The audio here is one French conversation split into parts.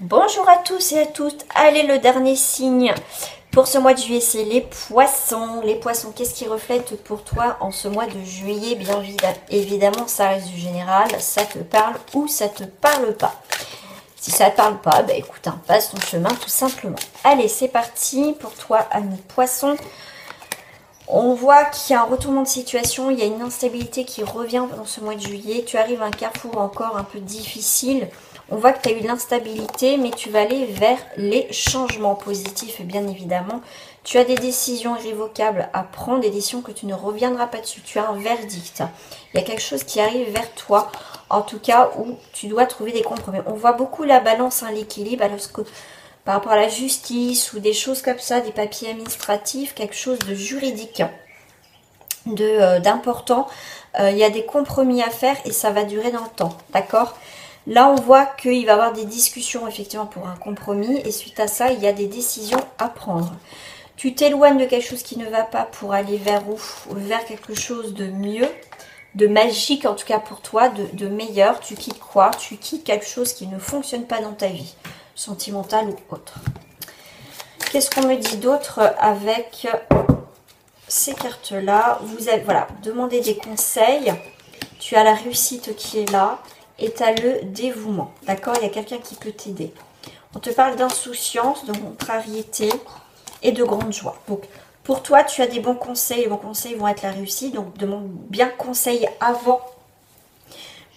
Bonjour à tous et à toutes. Allez, le dernier signe pour ce mois de juillet, c'est les poissons. Les poissons, qu'est-ce qui reflète pour toi en ce mois de juillet? Bien évidemment, ça reste du général. Ça te parle ou ça te parle pas? Si ça te parle pas, bah écoute, passe ton chemin tout simplement. Allez, c'est parti pour toi, ami poisson. On voit qu'il y a un retournement de situation, il y a une instabilité qui revient dans ce mois de juillet. Tu arrives à un carrefour encore un peu difficile. On voit que tu as eu de l'instabilité, mais tu vas aller vers les changements positifs, bien évidemment. Tu as des décisions irrévocables à prendre, des décisions que tu ne reviendras pas dessus. Tu as un verdict. Il y a quelque chose qui arrive vers toi, en tout cas, où tu dois trouver des compromis. On voit beaucoup la balance, l'équilibre, alors que par rapport à la justice ou des choses comme ça, des papiers administratifs, quelque chose de juridique, d'important. Il y a des compromis à faire et ça va durer dans le temps, d'accord? Là, on voit qu'il va y avoir des discussions effectivement pour un compromis et suite à ça, il y a des décisions à prendre. Tu t'éloignes de quelque chose qui ne va pas pour aller vers où? Vers quelque chose de mieux, de magique en tout cas pour toi, de meilleur. Tu quittes quoi? Tu quittes quelque chose qui ne fonctionne pas dans ta vie, sentimentale ou autre. Qu'est-ce qu'on me dit d'autre avec ces cartes-là? Vous avez, voilà, demandé des conseils. Tu as la réussite qui est là. Et tu as le dévouement, d'accord? Il y a quelqu'un qui peut t'aider. On te parle d'insouciance, de contrariété et de grande joie. Donc, pour toi, tu as des bons conseils. Les bons conseils vont être la réussite. Donc, demande bien conseil avant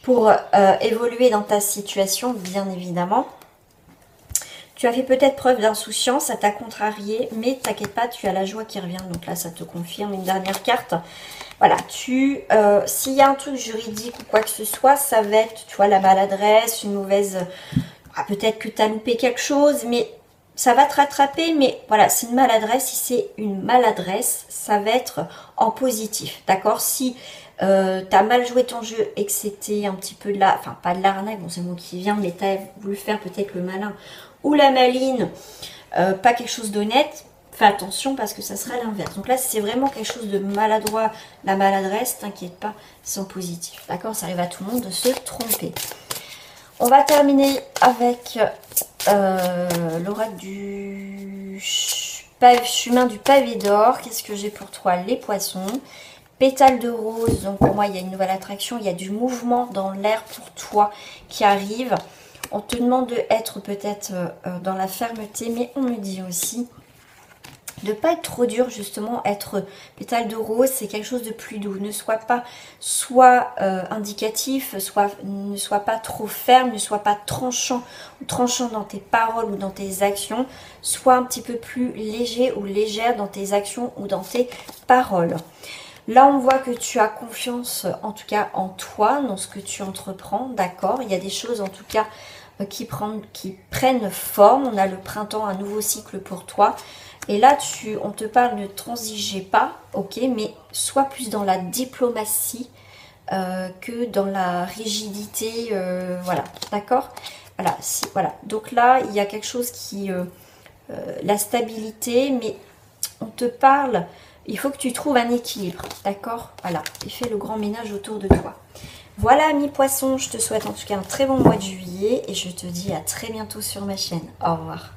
pour évoluer dans ta situation, bien évidemment. Tu as fait peut-être preuve d'insouciance, ça t'a contrarié, mais t'inquiète pas, tu as la joie qui revient. Donc là, ça te confirme. Une dernière carte. Voilà, s'il y a un truc juridique ou quoi que ce soit, ça va être, tu vois, la maladresse, une mauvaise... peut-être que tu as loupé quelque chose, mais ça va te rattraper. Mais voilà, c'est une maladresse. Si c'est une maladresse, ça va être en positif, d'accord? Si tu as mal joué ton jeu et que c'était un petit peu de la... Enfin, pas de l'arnaque, bon, c'est le mot qui vient, mais tu as voulu faire peut-être le malin ou la maline, pas quelque chose d'honnête. Fais attention parce que ça sera l'inverse. Donc là, c'est vraiment quelque chose de maladroit. La maladresse, t'inquiète pas, c'est en positif. D'accord? Ça arrive à tout le monde de se tromper. On va terminer avec l'oracle du chemin du pavé d'or. Qu'est-ce que j'ai pour toi? Les poissons. Pétales de rose. Donc pour moi, il y a une nouvelle attraction. Il y a du mouvement dans l'air pour toi qui arrive. On te demande d'être peut-être dans la fermeté, mais on me dit aussi de ne pas être trop dur, justement. Être pétale de rose, c'est quelque chose de plus doux. Ne sois pas indicatif, ne sois pas trop ferme, ne sois pas tranchant dans tes paroles ou dans tes actions. Sois un petit peu plus léger ou légère dans tes actions ou dans tes paroles. Là, on voit que tu as confiance, en tout cas en toi, dans ce que tu entreprends, d'accord? Il y a des choses, en tout cas, qui prennent forme. On a le printemps, un nouveau cycle pour toi. Et là, on te parle, ne transigez pas, ok, mais sois plus dans la diplomatie que dans la rigidité, voilà, d'accord? Voilà, voilà. Donc là, il y a quelque chose qui... la stabilité, mais on te parle, il faut que tu trouves un équilibre, d'accord? Voilà, et fais le grand ménage autour de toi. Voilà, amis poissons, je te souhaite en tout cas un très bon mois de juillet et je te dis à très bientôt sur ma chaîne. Au revoir.